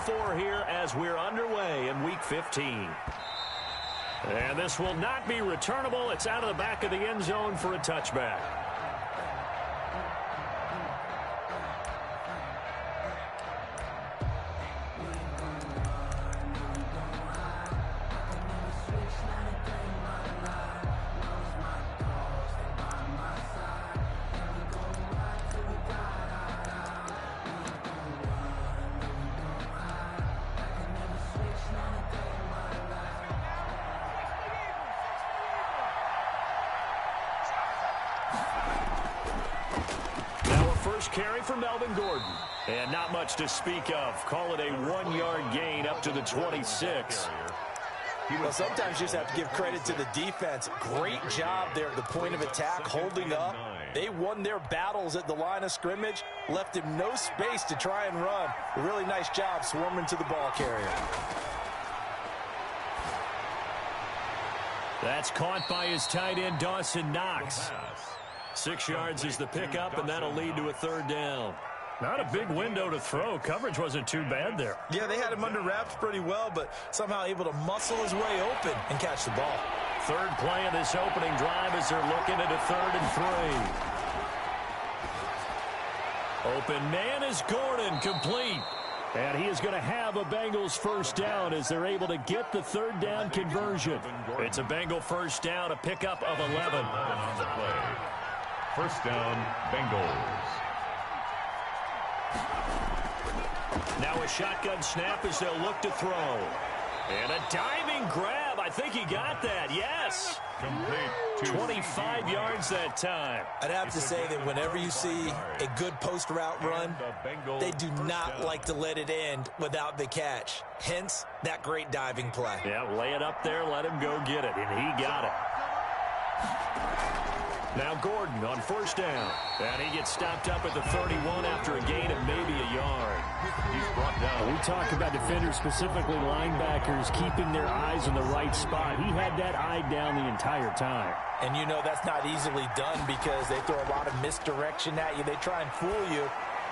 4 here as we're underway in Week 15. And this will not be returnable. It's out of the back of the end zone for a touchback. First carry for Melvin Gordon. And not much to speak of. Call it a 1-yard gain up to the 26. Well, sometimes you just have to give credit to the defense. Great job there at the point of attack, holding up. They won their battles at the line of scrimmage, left him no space to try and run. A really nice job swarming to the ball carrier. That's caught by his tight end, Dawson Knox. 6 yards is the pickup, and that'll lead to a 3rd down. Not a big window to throw. Coverage wasn't too bad there. Yeah, they had him under wraps pretty well, but somehow able to muscle his way open and catch the ball. 3rd play of this opening drive as they're looking at a 3rd and 3. Open man is Gordon, complete. And he is going to have a Bengals 1st down as they're able to get the 3rd down conversion. It's a Bengal 1st down, a pickup of 11. 1st down, Bengals. Now a shotgun snap as they'll look to throw. And a diving grab. I think he got that. Yes. Complete. 25 yards that time. I'd have to say that whenever you see a good post route run, they do not like to let it end without the catch. Hence, that great diving play. Yeah, lay it up there, let him go get it, and he got it. Now Gordon on 1st down. And he gets stopped up at the 31 after a gain of maybe a yard. He's brought down. We talk about defenders, specifically linebackers, keeping their eyes in the right spot. He had that eye down the entire time. And you know that's not easily done because they throw a lot of misdirection at you. They try and fool you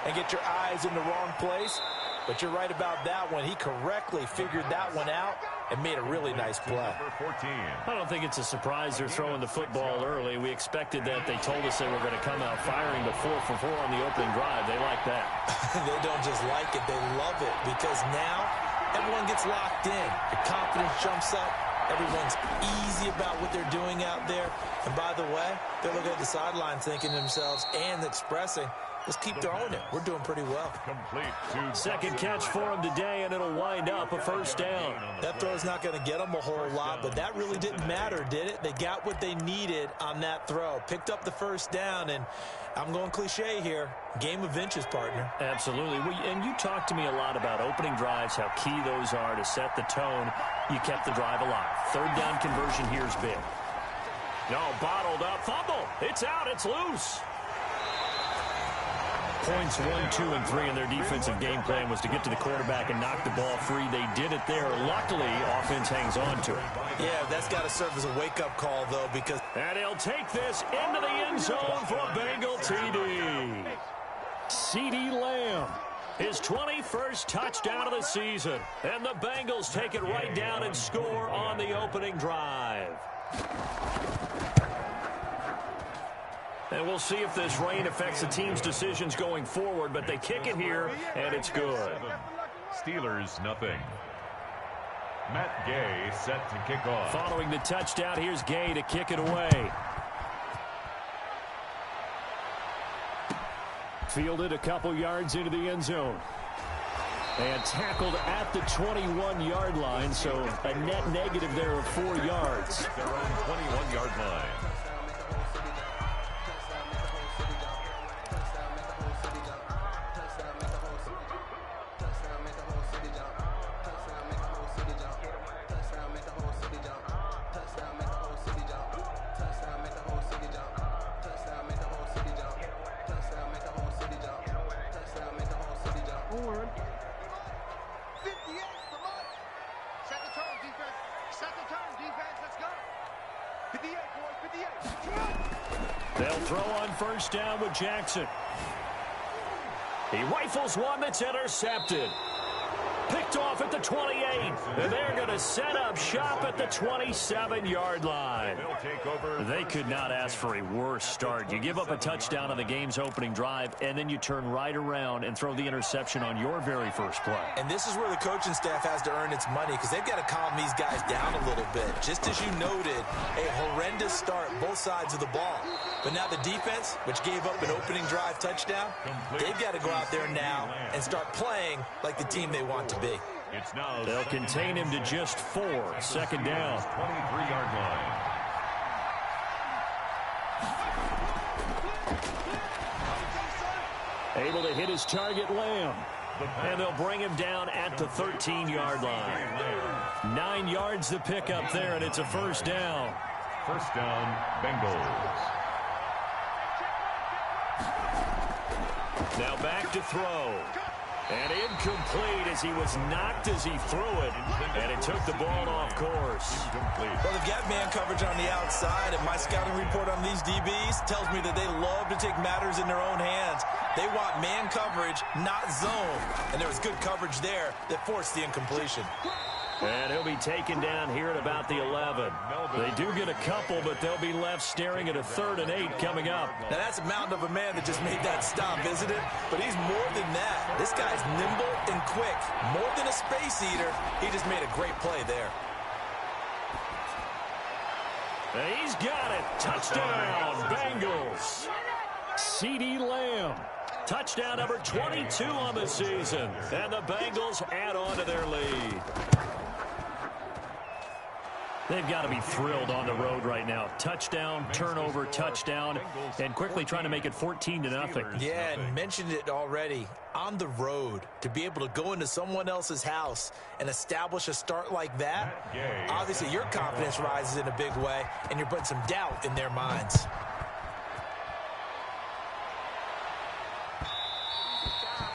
and get your eyes in the wrong place. But you're right about that one. He correctly figured that one out and made a really nice play. I don't think it's a surprise they're throwing the football early. We expected that. They told us they were going to come out firing, but 4 for 4 on the opening drive. They like that. They don't just like it. They love it because now everyone gets locked in. The confidence jumps up. Everyone's easy about what they're doing out there. And by the way, they're looking at the sideline thinking to themselves and expressing, let's keep throwing it. We're doing pretty well. Second catch for him today, and it'll wind up a 1st down. That throw's not going to get them a whole lot, but that really didn't matter, did it? They got what they needed on that throw. Picked up the 1st down, and I'm going cliche here. Game of inches, partner. Absolutely. And you talked to me a lot about opening drives, how key those are to set the tone. You kept the drive alive. 3rd down conversion here is big. No, bottled up. Fumble. It's out. It's loose. Points 1, 2, and 3 in their defensive game plan was to get to the quarterback and knock the ball free. They did it there. Luckily, offense hangs on to it. Yeah, that's got to serve as a wake-up call, though, because... And he'll take this into the end zone for a Bengal TD. CeeDee Lamb, his 21st touchdown of the season. And the Bengals take it right down and score on the opening drive. And we'll see if this rain affects the team's decisions going forward, but they kick it here, and it's good. Steelers, nothing. Matt Gay set to kick off. Following the touchdown, here's Gay to kick it away. Fielded a couple yards into the end zone. And tackled at the 21-yard line, so a net negative there of 4 yards. Their own 21-yard line. They'll throw on 1st down with Jackson. He rifles one that's intercepted. Picked off at the 28. And they're going to set up shop at the 27-yard line. They could not ask for a worse start. You give up a touchdown on the game's opening drive, and then you turn right around and throw the interception on your very first play. And this is where the coaching staff has to earn its money, because they've got to calm these guys down a little bit. Just as you noted, a horrendous start, both sides of the ball. But now the defense, which gave up an opening drive touchdown, they've got to go out there now and start playing like the team they want to be. They'll contain him to just 4. Second down. 23-yard line. Able to hit his target, Lamb. And they'll bring him down at the 13-yard line. 9 yards to pick up there, and it's a first down. First down, Bengals. Now back to throw. And incomplete as he was knocked as he threw it. And it took the ball off course. Well, they've got man coverage on the outside, and my scouting report on these DBs tells me that they love to take matters in their own hands. They want man coverage, not zone. And there was good coverage there that forced the incompletion. And he'll be taken down here at about the 11. They do get a couple, but they'll be left staring at a 3rd and 8 coming up. Now, that's a mountain of a man that just made that stop, isn't it? But he's more than that. This guy's nimble and quick. More than a space eater, he just made a great play there. And he's got it. Touchdown, Bengals. CeeDee Lamb. Touchdown number 22 on the season. And the Bengals add on to their lead. They've got to be thrilled on the road right now. Touchdown, turnover, touchdown, and quickly trying to make it 14-0. Yeah, and mentioned it already. On the road, to be able to go into someone else's house and establish a start like that, obviously your confidence rises in a big way, and you're putting some doubt in their minds.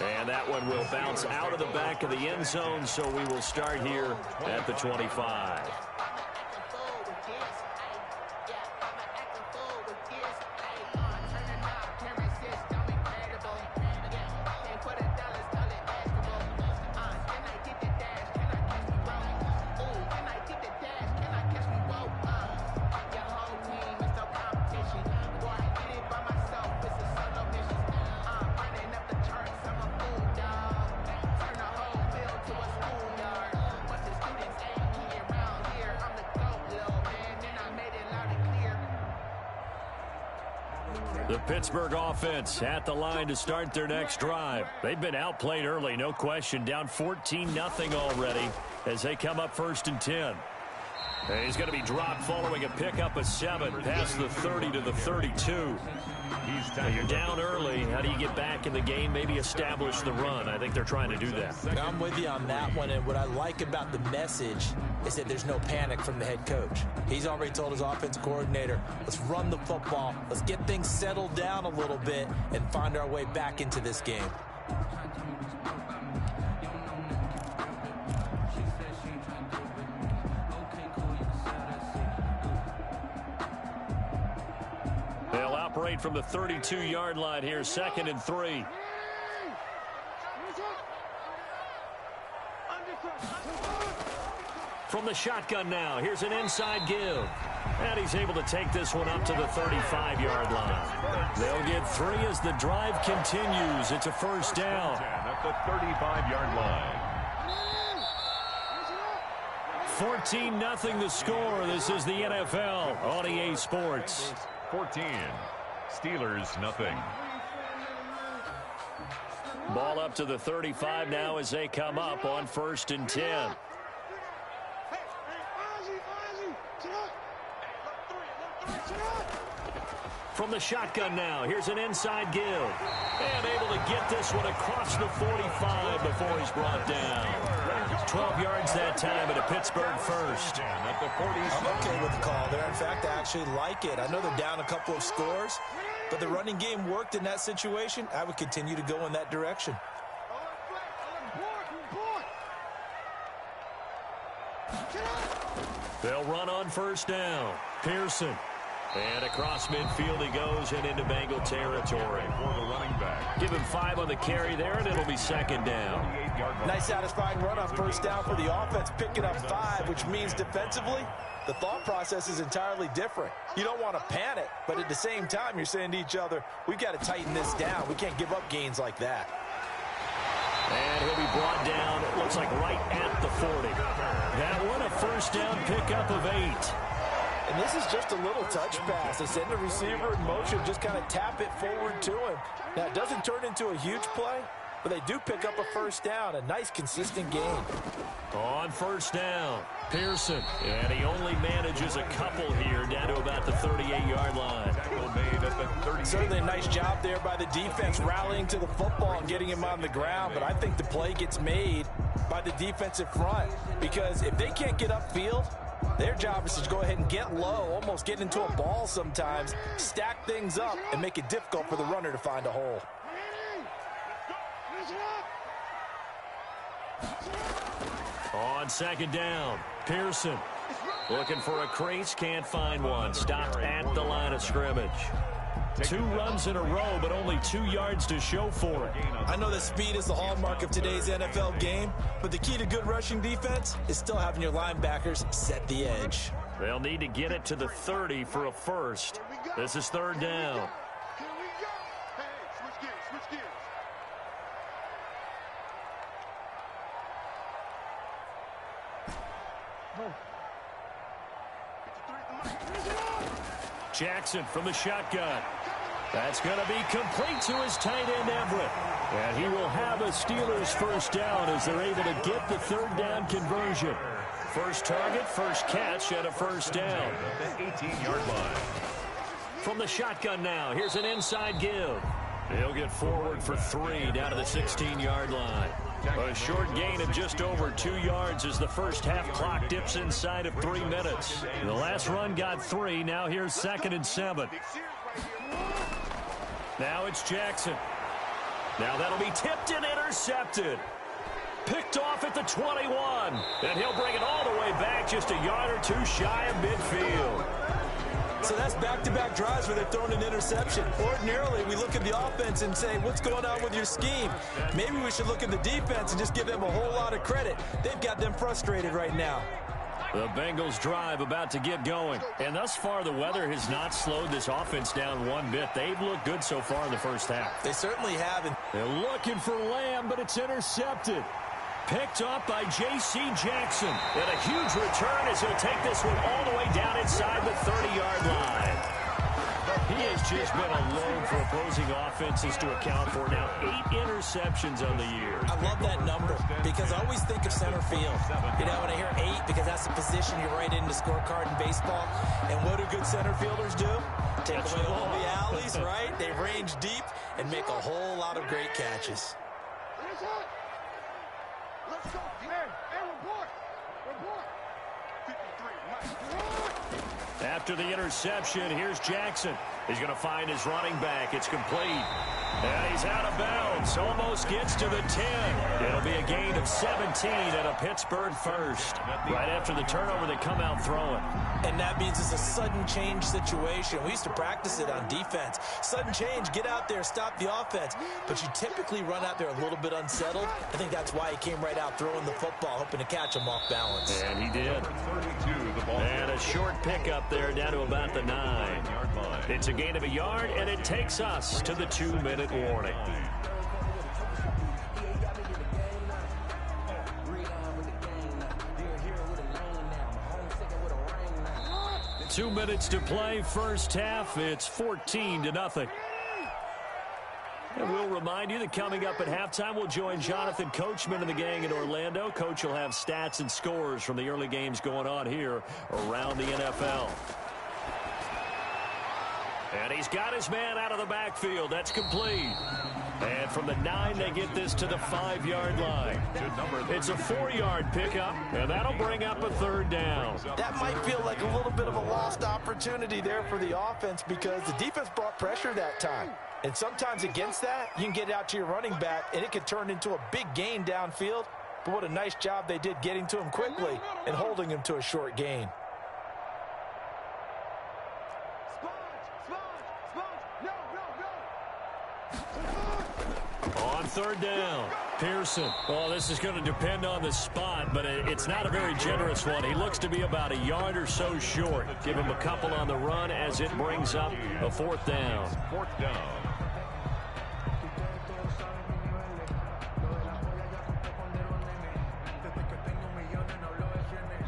And that one will bounce out of the back of the end zone, so we will start here at the 25. The Pittsburgh offense at the line to start their next drive. They've been outplayed early, no question. Down 14-0 already as they come up 1st and 10. And he's going to be dropped following a pickup of 7 past the 30 to the 32. You're down early. How do you get back in the game? Maybe establish the run. I think they're trying to do that. I'm with you on that one, and what I like about the message is that there's no panic from the head coach. He's already told his offensive coordinator, let's run the football, let's get things settled down a little bit and find our way back into this game. They'll operate from the 32-yard line here, 2nd and 3. From the shotgun now, here's an inside give. And he's able to take this one up to the 35-yard line. They'll get 3 as the drive continues. It's a first down. At the 35-yard line. 14-0 the score. This is the NFL on EA Sports. 14. Steelers, nothing. Ball up to the 35 now as they come up on 1st and 10. From the shotgun now, here's an inside give. And able to get this one across the 45 before he's brought down. 12 yards that time at a Pittsburgh first. I'm okay with the call there. In fact, I actually like it. I know they're down a couple of scores, but the running game worked in that situation. I would continue to go in that direction. They'll run on 1st down. Pearson And across midfield he goes and into Bengal territory. For the running back. Give him 5 on the carry there, and it'll be second down. Nice satisfying run on first down for the offense, picking up 5, which means defensively, the thought process is entirely different. You don't want to panic, but at the same time, you're saying to each other, we've got to tighten this down. We can't give up gains like that. And he'll be brought down, it looks like right at the 40. That one, a first down pickup of 8. And this is just a little touch pass. They send the receiver in motion, just kind of tap it forward to him. Now, it doesn't turn into a huge play, but they do pick up a first down, a nice, consistent gain. On first down, Pearson. And he only manages a couple here, down to about the 38-yard line. Certainly a nice job there by the defense, rallying to the football and getting him on the ground. But I think the play gets made by the defensive front, because if they can't get upfield, their job is to go ahead and get low, almost get into a ball sometimes, stack things up, and make it difficult for the runner to find a hole. On second down, Pearson looking for a crease, can't find one. Stopped at the line of scrimmage. 2 runs in a row, but only 2 yards to show for it. I know that speed is the hallmark of today's NFL game, but the key to good rushing defense is still having your linebackers set the edge. They'll need to get it to the 30 for a first. This is third down. Jackson from the shotgun. That's going to be complete to his tight end, Everett. And he will have a Steelers first down as they're able to get the third down conversion. First target, first catch, and a first down. 18-yard line. From the shotgun now, here's an inside give. He'll get forward for 3 down to the 16-yard line. A short gain of just over 2 yards as the first half clock dips inside of 3 minutes. The last run got 3. Now here's 2nd and 7. Now it's Jackson. Now that'll be tipped and intercepted. Picked off at the 21. And he'll bring it all the way back just a yard or 2 shy of midfield. So that's back-to-back drives where they're throwing an interception. Ordinarily, we look at the offense and say, what's going on with your scheme? Maybe we should look at the defense and just give them a whole lot of credit. They've got them frustrated right now. The Bengals drive about to get going. And thus far, the weather has not slowed this offense down one bit. They've looked good so far in the first half. They certainly have. They're looking for Lamb, but it's intercepted. Picked up by J.C. Jackson. And a huge return as he'll take this one all the way down inside the 30-yard line. He has just been a load for opposing offenses to account for. Now 8 interceptions on the year. I love that number because I always think of center field. You know, when I hear 8, because that's the position you write in the scorecard in baseball. And what do good center fielders do? Take away all the alleys, right? They range deep and make a whole lot of great catches. Let's go. Hey, report. Report. 53. After the interception, here's Jackson. He's going to find his running back. It's complete. And he's out of bounds. Almost gets to the 10. It'll be a gain of 17 and a Pittsburgh first. Right after the turnover, they come out throwing. And that means it's a sudden change situation. We used to practice it on defense. Sudden change, get out there, stop the offense. But you typically run out there a little bit unsettled. I think that's why he came right out throwing the football, hoping to catch him off balance. And he did. 32, the ball. And a short pickup there down to about the 9. It's a gain of a yard, and it takes us to the 2-minute warning. Two minutes to play, first half. It's 14-0. And we'll remind you that coming up at halftime, we'll join Jonathan Coachman and the gang in Orlando. Coach will have stats and scores from the early games going on here around the NFL. And he's got his man out of the backfield. That's complete. And from the 9, they get this to the 5-yard line. It's a 4-yard pickup, and that'll bring up a third down. That might feel like a little bit of a lost opportunity there for the offense because the defense brought pressure that time. And sometimes against that, you can get it out to your running back, and it could turn into a big gain downfield. But what a nice job they did getting to him quickly and holding him to a short gain. third down. Pearson. Well, this is going to depend on the spot, but it's not a very generous one. He looks to be about a yard or so short. Give him a couple on the run as it brings up a fourth down. Fourth down.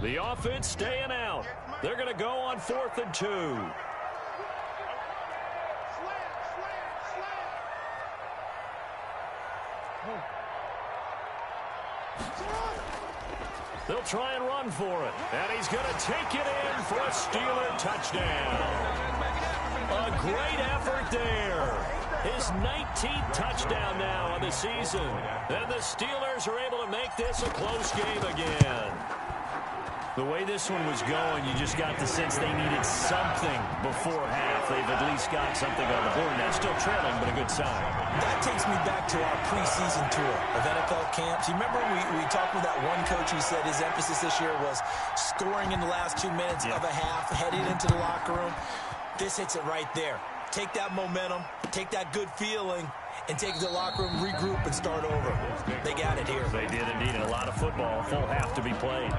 The offense staying out. They're going to go on 4th and 2. They'll try and run for it. And he's going to take it in for a Steeler touchdown. A great effort there. His 19th touchdown now on the season. And the Steelers are able to make this a close game again. The way this one was going, you just got the sense they needed something before half. They've at least got something on the board now. Still trailing, but a good sign. That takes me back to our preseason tour of NFL camps. You remember we talked with that one coach who said his emphasis this year was scoring in the last 2 minutes of a half, heading into the locker room. This hits it right there. Take that momentum, take that good feeling, and take the locker room, regroup, and start over. They got it here. They did indeed. A lot of football, full half to be played.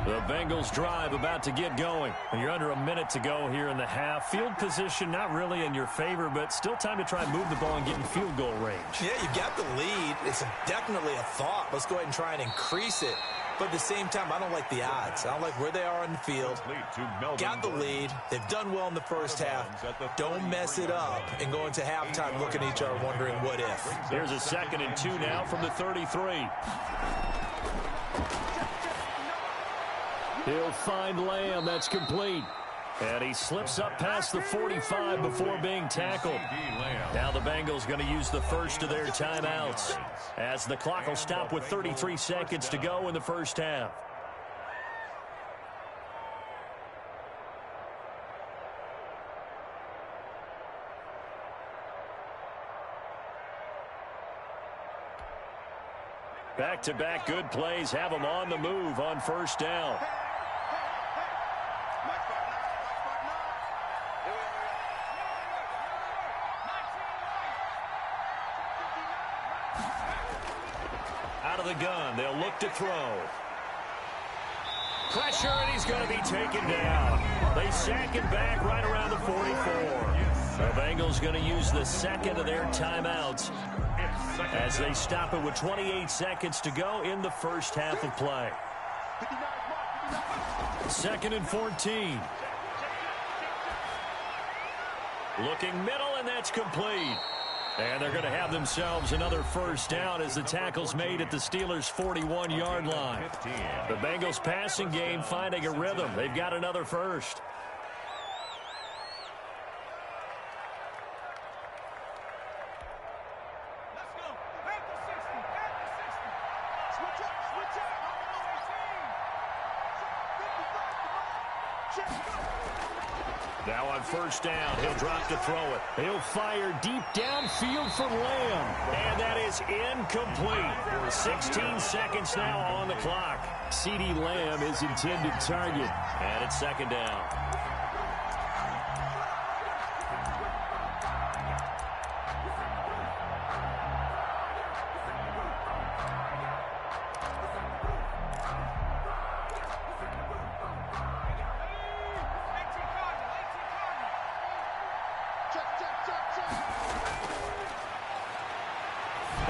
The Bengals drive about to get going. You're under a minute to go here in the half. Field position not really in your favor, but still time to try and move the ball and get in field goal range. Yeah, you got the lead. It's definitely a thought. Let's go ahead and try and increase it. But at the same time, I don't like the odds. I don't like where they are on the field. Got the lead. They've done well in the first half. Don't mess it up and go into halftime looking at each other wondering what if. Here's a 2nd and 2 now from the 33. He'll find Lamb. That's complete. And he slips up past the 45 before being tackled. Now the Bengals going to use the first of their timeouts as the clock will stop with 33 seconds to go in the first half. Back-to-back good plays have them on the move on first down. Out of the gun, they'll look to throw. Pressure, and he's going to be taken down. They sack him back right around the 44. The Bengals going to use the second of their timeouts as they stop it with 28 seconds to go in the first half of play. 2nd and 14. Looking middle, and that's complete. And they're going to have themselves another first down as the tackle's made at the Steelers' 41-yard line. The Bengals passing game finding a rhythm. They've got another first. Now on first down, he'll drop to throw it. He'll fire deep downfield for Lamb. And that is incomplete. 16 seconds now on the clock. CeeDee Lamb is intended target. And it's 2nd down.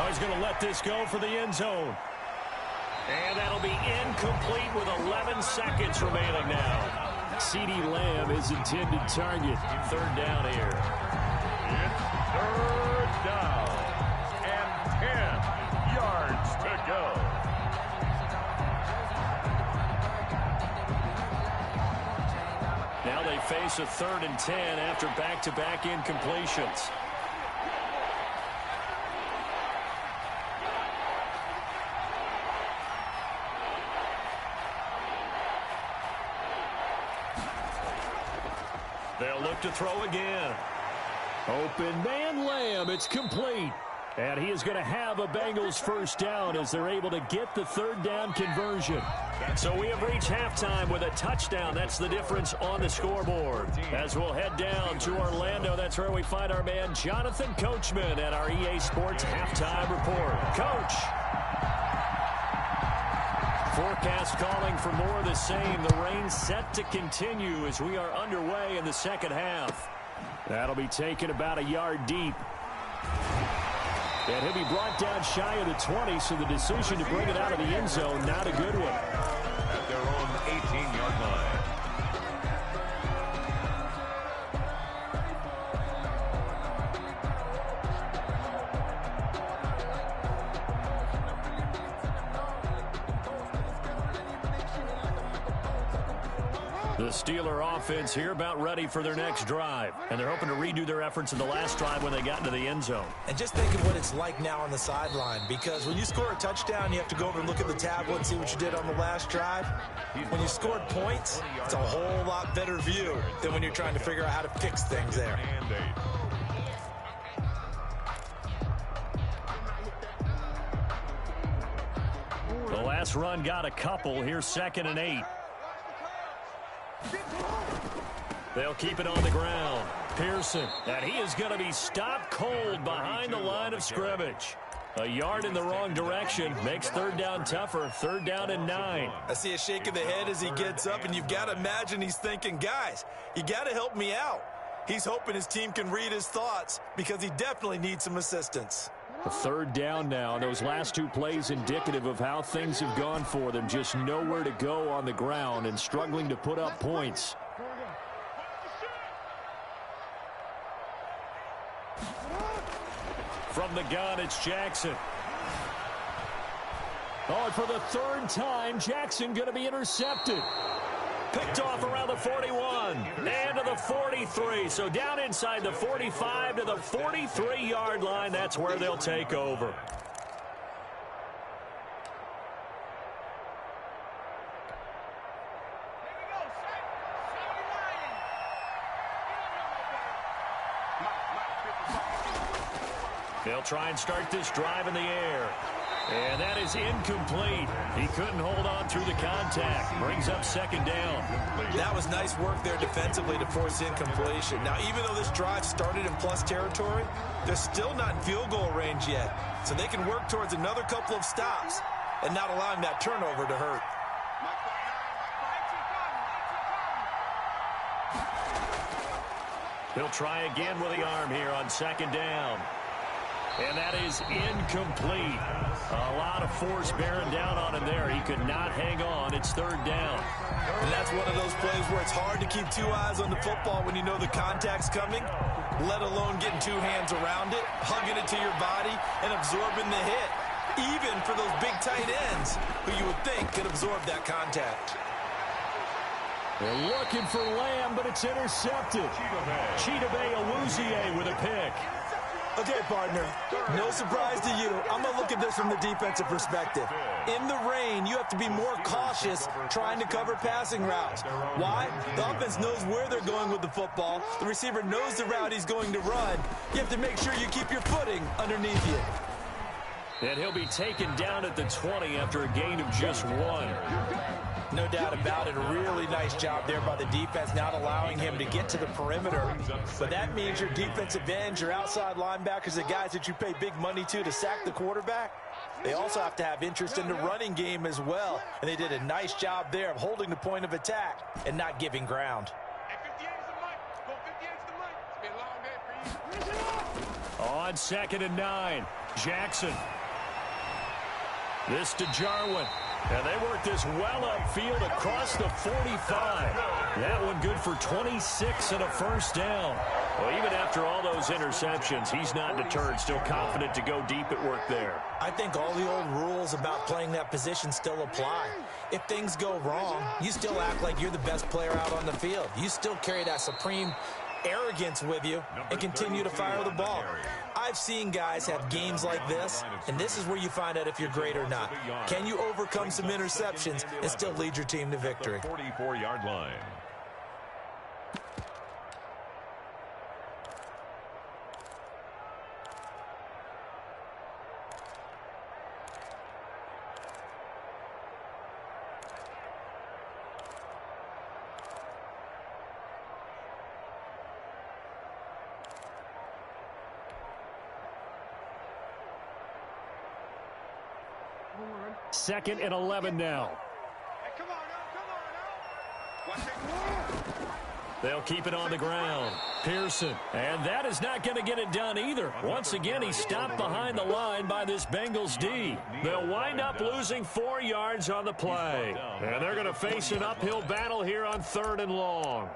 He's going to let this go for the end zone. And that'll be incomplete with 11 seconds remaining now. CeeDee Lamb is intended target. 3rd down here. It's 3rd down and 10 yards to go. Now they face a 3rd and 10 after back-to-back incompletions. They'll look to throw again. Open man Lamb. It's complete. And he is going to have a Bengals first down as they're able to get the third down conversion. So we have reached halftime with a touchdown. That's the difference on the scoreboard. As we'll head down to Orlando, that's where we find our man Jonathan Coachman at our EA Sports Halftime Report. Coach. Forecast calling for more of the same. The rain set to continue as we are underway in the second half. That'll be taken about a yard deep. And he'll be brought down shy of the 20, so the decision to bring it out of the end zone, not a good one. At their own 18-yard line. The Steeler offense here about ready for their next drive. And they're hoping to redo their efforts in the last drive when they got into the end zone. And just think of what it's like now on the sideline, because when you score a touchdown, you have to go over and look at the tablet and see what you did on the last drive. When you scored points, it's a whole lot better view than when you're trying to figure out how to fix things there. The last run got a couple. Here's 2nd and 8. They'll keep it on the ground. Pearson, and he is going to be stopped cold behind the line of scrimmage. A yard in the wrong direction makes third down tougher. 3rd down and 9. I see a shake of the head as he gets up, and you've got to imagine he's thinking, guys, you got to help me out. He's hoping his team can read his thoughts because he definitely needs some assistance. A 3rd down now. Those last 2 plays indicative of how things have gone for them. Just nowhere to go on the ground and struggling to put up points. From the gun, it's Jackson. Oh, and for the 3rd time, Jackson going to be intercepted. Picked off around the 41 and to the 43. So down inside the 45 to the 43-yard line. That's where they'll take over. They'll try and start this drive in the air. And that is incomplete. He couldn't hold on through the contact. Brings up 2nd down. That was nice work there defensively to force incompletion. Now, even though this drive started in plus territory, they're still not in field goal range yet. So they can work towards another couple of stops and not allowing that turnover to hurt. He'll try again with the arm here on 2nd down. And that is incomplete. A lot of force bearing down on him there. He could not hang on. It's 3rd down. And that's one of those plays where it's hard to keep 2 eyes on the football when you know the contact's coming, let alone getting 2 hands around it, hugging it to your body, and absorbing the hit, even for those big tight ends who you would think could absorb that contact. They're looking for Lamb, but it's intercepted. Chidobe Awuzie with a pick. Okay, partner, no surprise to you. I'm going to look at this from the defensive perspective. In the rain, you have to be more cautious trying to cover passing routes. Why? The offense knows where they're going with the football. The receiver knows the route he's going to run. You have to make sure you keep your footing underneath you. And he'll be taken down at the 20 after a gain of just 1. No doubt about it. A really nice job there by the defense, not allowing him to get to the perimeter. But that means your defensive ends, your outside linebackers, the guys that you pay big money to sack the quarterback, they also have to have interest in the running game as well. And they did a nice job there of holding the point of attack and not giving ground. On 2nd and 9, Jackson. This to Jarwin. And they work this well upfield across the 45. That one good for 26 and a first down. Well, even after all those interceptions, he's not deterred, still confident to go deep at work there. I think all the old rules about playing that position still apply. If things go wrong, you still act like you're the best player out on the field. You still carry that supreme arrogance with you and continue to fire the ball. I've seen guys have games like this, and this is where you find out if you're great or not. Can you overcome some interceptions and still lead your team to victory? 44-yard line. 2nd and 11 now. Hey, come on now. Watch it. They'll keep it on the ground. Pearson. And that is not going to get it done either. Once again, he's stopped behind the line by this Bengals D. They'll wind up losing 4 yards on the play. And they're going to face an uphill battle here on 3rd and long.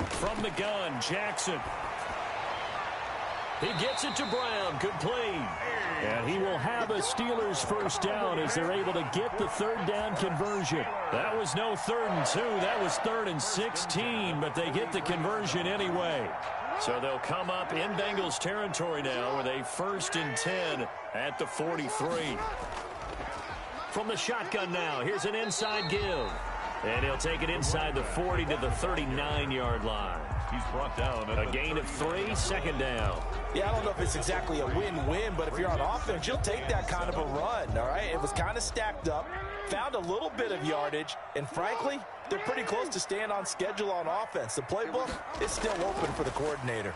From the gun, Jackson. He gets it to Brown, complete. And he will have a Steelers first down as they're able to get the 3rd down conversion. That was no 3rd and 2, that was 3rd and 16, but they get the conversion anyway. So they'll come up in Bengals territory now with a 1st and 10 at the 43. From the shotgun now, here's an inside give. And he'll take it inside the 40 to the 39-yard line. He's brought down. A gain of 3, 2nd down. Yeah, I don't know if it's exactly a win-win, but if you're on offense, you'll take that kind of a run, all right? It was kind of stacked up, found a little bit of yardage, and frankly, they're pretty close to staying on schedule on offense. The playbook is still open for the coordinator.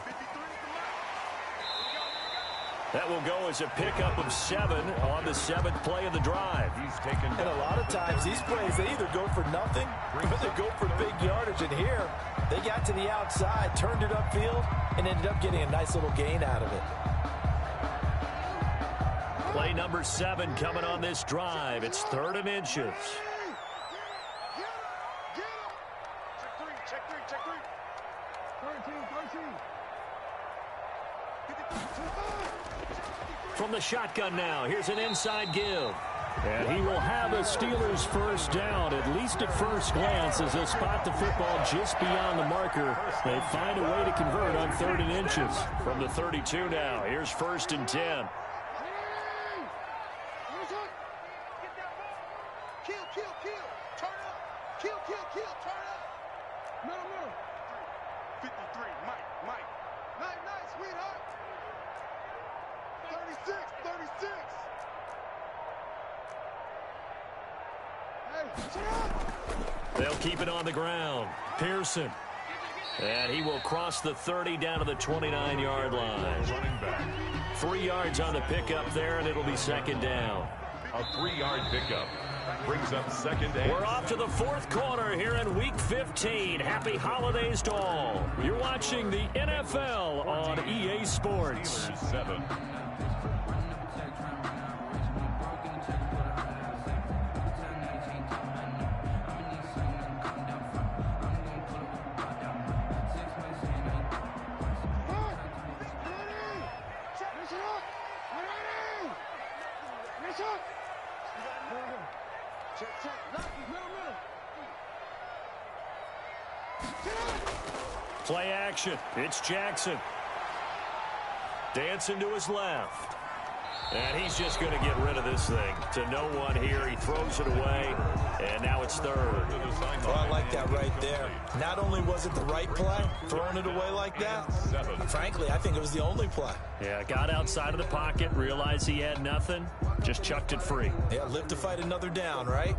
That will go as a pickup of 7 on the 7th play of the drive. He's taken And a lot of times, these plays, they either go for nothing or they go for big yardage. And here, they got to the outside, turned it upfield, and ended up getting a nice little gain out of it. Play number 7 coming on this drive. It's 3rd and inches. Check three. 13. From the shotgun now, here's an inside give. And he will have a Steelers first down, at least at first glance, as they'll spot the football just beyond the marker. They find a way to convert on 3rd and inches. From the 32 now, here's 1st and 10. Kill. Turn up. Kill. Turn up. Middle. 53. Mike. Nice, sweetheart. 36. Hey, shut up. They'll keep it on the ground. Pearson. And he will cross the 30 down to the 29-yard line. running back. 3 yards on the pickup there, and it'll be 2nd down. A 3-yard pickup brings up 2nd and. We're off to the 4th quarter here in Week 15. Happy holidays to all. You're watching the NFL on EA Sports. Steelers 7. Play action. It's Jackson. Dancing to his left. And he's just going to get rid of this thing. To no one here. He throws it away. And now it's 3rd. Well, I like that right there. Not only was it the right play, throwing it away like that, frankly, I think it was the only play. Yeah, got outside of the pocket, realized he had nothing, just chucked it free. Yeah, live to fight another down, right?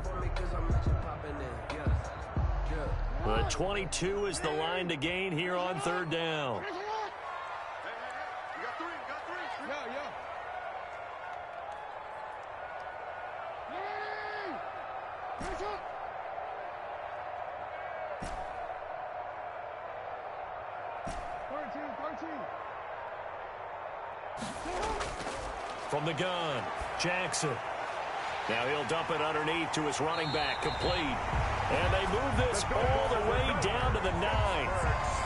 The 22 is the line to gain here on 3rd down. You got three. Yeah. From the gun, Jackson. Now he'll dump it underneath to his running back, complete. And they move this all the way down to the 9.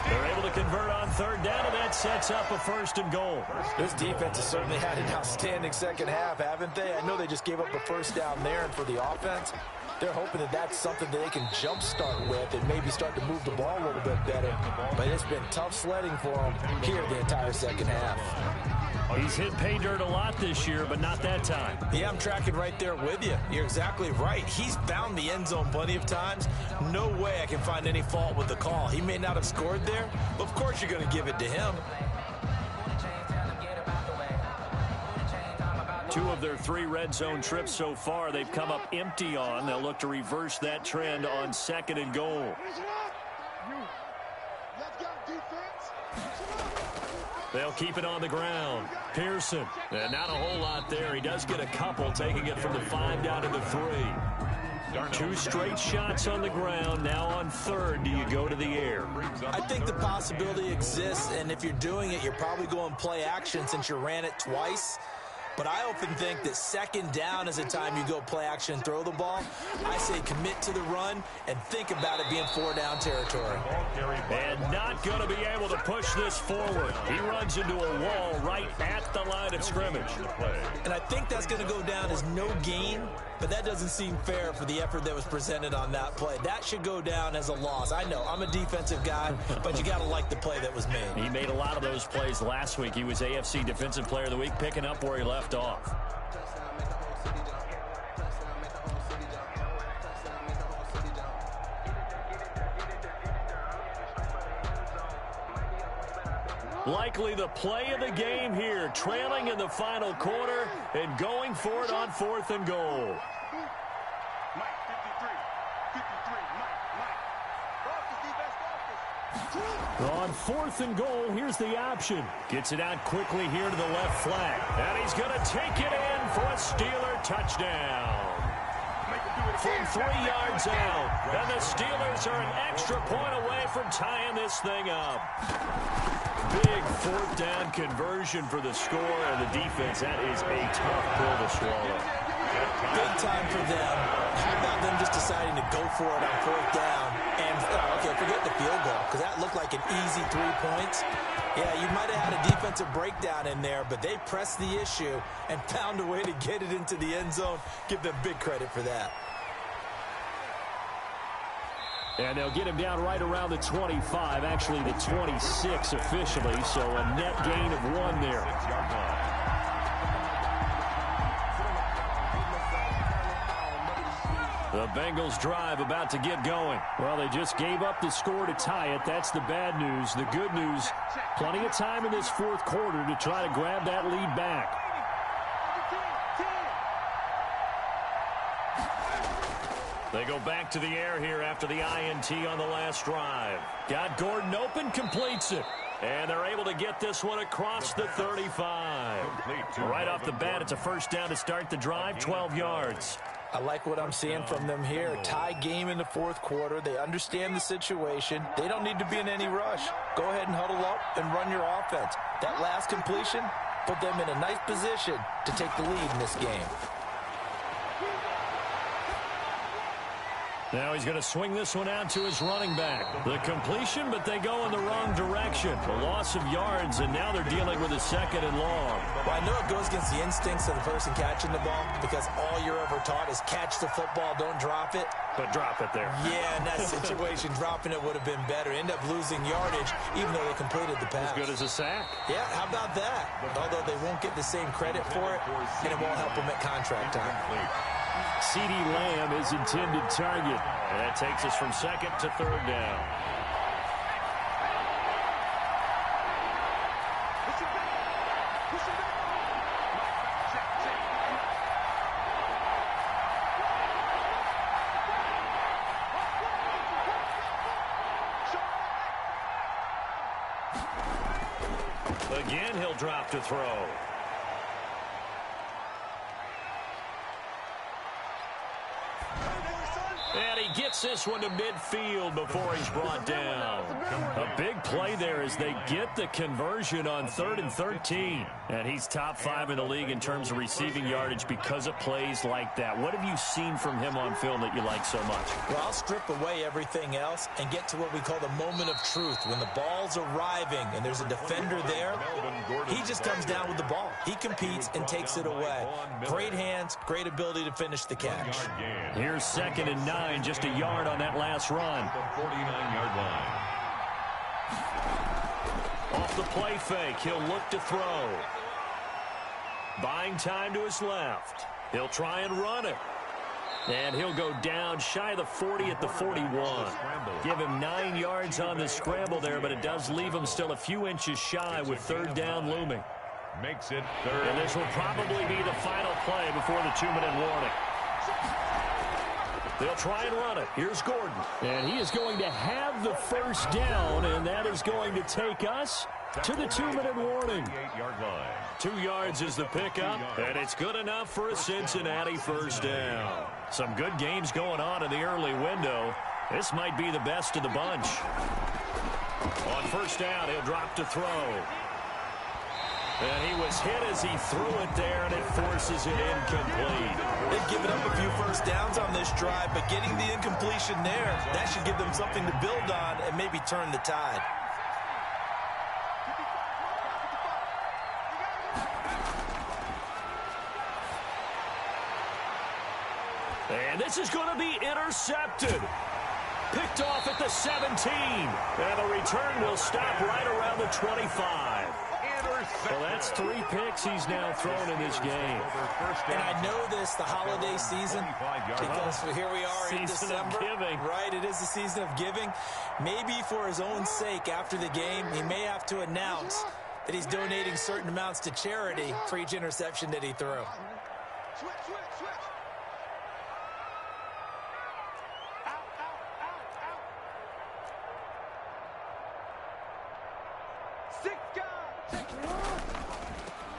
They're able to convert on 3rd down, and that sets up a 1st and goal. This defense has certainly had an outstanding second half, haven't they? I know they just gave up a 1st down there, and for the offense, They're hoping that that's something that they can jumpstart with and maybe start to move the ball a little bit better. But it's been tough sledding for them here the entire second half. He's hit pay dirt a lot this year, but not that time. Yeah, I'm tracking right there with you. You're exactly right. He's found the end zone plenty of times. No way I can find any fault with the call. He may not have scored there, but of course you're going to give it to him. 2 of their 3 red zone trips so far, they've come up empty on. They'll look to reverse that trend on 2nd and goal. They'll keep it on the ground. Pearson, and not a whole lot there. He does get a couple, taking it from the 5 down to the 3. 2 straight shots on the ground. Now on 3rd, do you go to the air? I think the possibility exists, and if you're doing it, you're probably going play action since you ran it twice. But I often think that 2nd down is the time you go play action and throw the ball. I say commit to the run and think about it being 4 down territory. And not going to be able to push this forward. He runs into a wall right at the line of scrimmage. And I think that's going to go down as no gain, but that doesn't seem fair for the effort that was presented on that play. That should go down as a loss. I know, I'm a defensive guy, but you got to like the play that was made. He made a lot of those plays last week. He was AFC Defensive Player of the Week, picking up where he left off. Likely the play of the game here, trailing in the final quarter and going for it on 4th and goal. On 4th and goal, here's the option. Gets it out quickly here to the left flank. And he's going to take it in for a Steeler touchdown. From 3 yards out. And the Steelers are an extra point away from tying this thing up. Big 4th down conversion for the score, and the defense, that is a tough pill to swallow. Big time for them. How about them just deciding to go for it on 4th down? And, okay, forget the field goal, because that looked like an easy 3 points. Yeah, you might have had a defensive breakdown in there, but they pressed the issue and found a way to get it into the end zone. Give them big credit for that. And they'll get him down right around the 25, actually the 26 officially, so a net gain of 1 there. The Bengals drive about to get going. Well, they just gave up the score to tie it. That's the bad news. The good news, plenty of time in this 4th quarter to try to grab that lead back. They go back to the air here after the INT on the last drive. Got Gordon open, completes it. And they're able to get this one across the 35. Right off the bat, it's a 1st down to start the drive, 12 yards. I like what I'm seeing from them here. Tie game in the 4th quarter. They understand the situation. They don't need to be in any rush. Go ahead and huddle up and run your offense. That last completion put them in a nice position to take the lead in this game. Now he's going to swing this one out to his running back. The completion, but they go in the wrong direction. A loss of yards, and now they're dealing with a 2nd and long. Well, I know it goes against the instincts of the person catching the ball because all you're ever taught is catch the football, don't drop it. But drop it there. Yeah, in that situation, dropping it would have been better. End up losing yardage, even though they completed the pass. As good as a sack. Yeah, how about that? Although they won't get the same credit for it, and it won't help them at contract time. CeeDee Lamb is intended target. And that takes us from 2nd to 3rd down. Again, he'll drop to throw. And he gets this one to midfield before he's brought down. A big play there as they get the conversion on 3rd and 13. And he's top 5 in the league in terms of receiving yardage because of plays like that. What have you seen from him on film that you like so much? Well, I'll strip away everything else and get to what we call the moment of truth. When the ball's arriving and there's a defender there, he just comes down with the ball. He competes and takes it away. Great hands, great ability to finish the catch. Here's 2nd and 9, just a yard on that last run. 49-yard line. Off the play fake, he'll look to throw. Buying time to his left. He'll try and run it. And he'll go down shy of the 40 at the 41. Give him 9 yards on the scramble there, but it does leave him still a few inches shy with 3rd down looming. Makes it 3rd. And this will probably be the final play before the 2-minute warning. They'll try and run it. Here's Gordon. And he is going to have the 1st down, and that is going to take us to the 2-minute warning. 8-yard line. 2 yards is the pickup, and it's good enough for a Cincinnati 1st down. Some good games going on in the early window. This might be the best of the bunch. On 1st down, he'll drop to throw. And he was hit as he threw it there, and it forces it incomplete. They've given up a few 1st downs on this drive, but getting the incompletion there, that should give them something to build on and maybe turn the tide. And this is going to be intercepted. Picked off at the 17. And the return will stop right around the 25. Well, that's 3 picks he's now thrown in this game. And I know this, the holiday season, because here we are in December. Right, it is the season of giving. Maybe for his own sake after the game, he may have to announce that he's donating certain amounts to charity for each interception that he threw. Switch.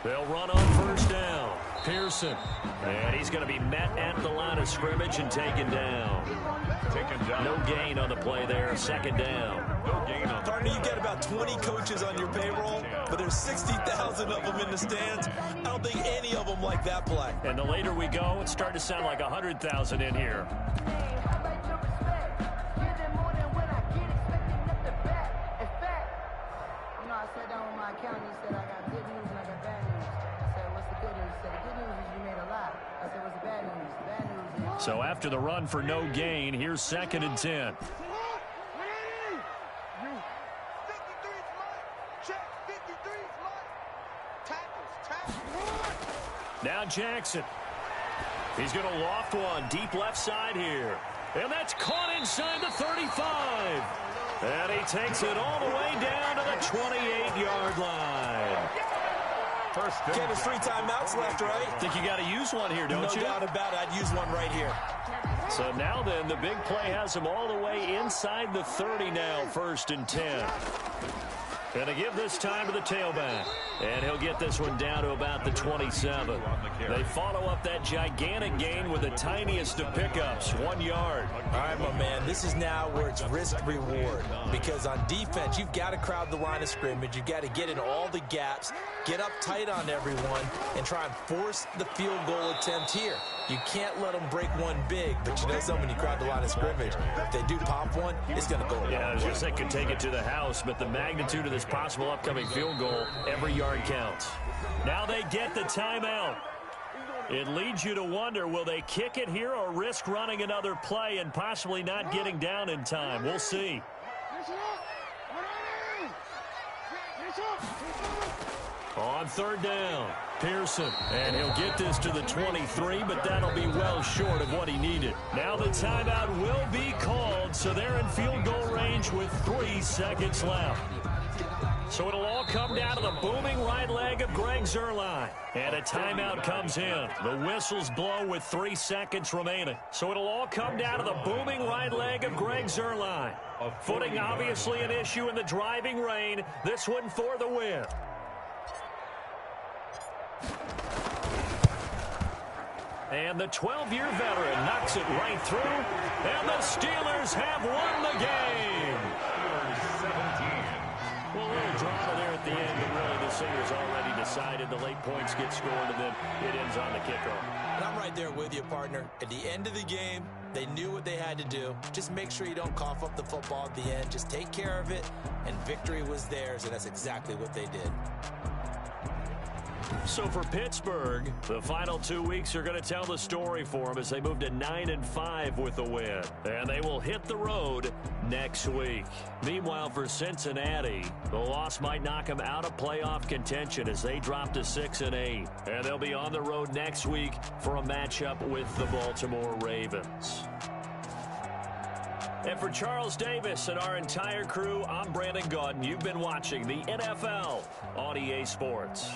They'll run on 1st down. Pearson. And he's going to be met at the line of scrimmage and taken down. No gain on the play there. 2nd down. No gain on the Partner, you've got about 20 coaches on your payroll, but there's 60,000 of them in the stands. I don't think any of them like that play. And the later we go, it's starting to sound like 100,000 in here. So after the run for no gain, here's 2nd and 10. Now Jackson. He's going to loft one deep left side here. And that's caught inside the 35. And he takes it all the way down to the 28-yard line. Ken, there's 3 timeouts left, right? Think you got to use one here, don't you? No doubt about it. I'd use one right here. So now then, the big play has him all the way inside the 30 now, 1st and 10. Going to give this time to the tailback. And he'll get this one down to about the 27. They follow up that gigantic gain with the tiniest of pickups, 1 yard. All right, my man, this is now where it's risk-reward. Because on defense, you've got to crowd the line of scrimmage. You've got to get in all the gaps, get up tight on everyone, and try and force the field goal attempt here. You can't let them break one big, but you know something, when you crowd the line of scrimmage, if they do pop one, it's going to go. Yeah, I was just saying could take it to the house, but the magnitude of this possible upcoming field goal, every yard counts. Now they get the timeout. It leads you to wonder, will they kick it here or risk running another play and possibly not getting down in time? We'll see. On 3rd down, Pearson, and he'll get this to the 23, but that'll be well short of what he needed. Now the timeout will be called, so they're in field goal range with 3 seconds left. So it'll all come down to the booming right leg of Greg Zuerlein. And a timeout comes in. The whistles blow with 3 seconds remaining. So it'll all come down to the booming right leg of Greg Zuerlein. Footing obviously an issue in the driving rain. This one for the win. And the 12-year veteran knocks it right through, and the Steelers have won the game. Steelers 17. Well, a little drama there at the end, but really this thing was already decided. The late points get scored, and then it ends on the kickoff. And I'm right there with you, partner. At the end of the game, they knew what they had to do. Just make sure you don't cough up the football at the end. Just take care of it, and victory was theirs, and that's exactly what they did. So for Pittsburgh, the final 2 weeks are going to tell the story for them as they move to 9-5 with a win. And they will hit the road next week. Meanwhile, for Cincinnati, the loss might knock them out of playoff contention as they drop to 6-8. And they'll be on the road next week for a matchup with the Baltimore Ravens. And for Charles Davis and our entire crew, I'm Brandon Gaudin. You've been watching the NFL on EA Sports.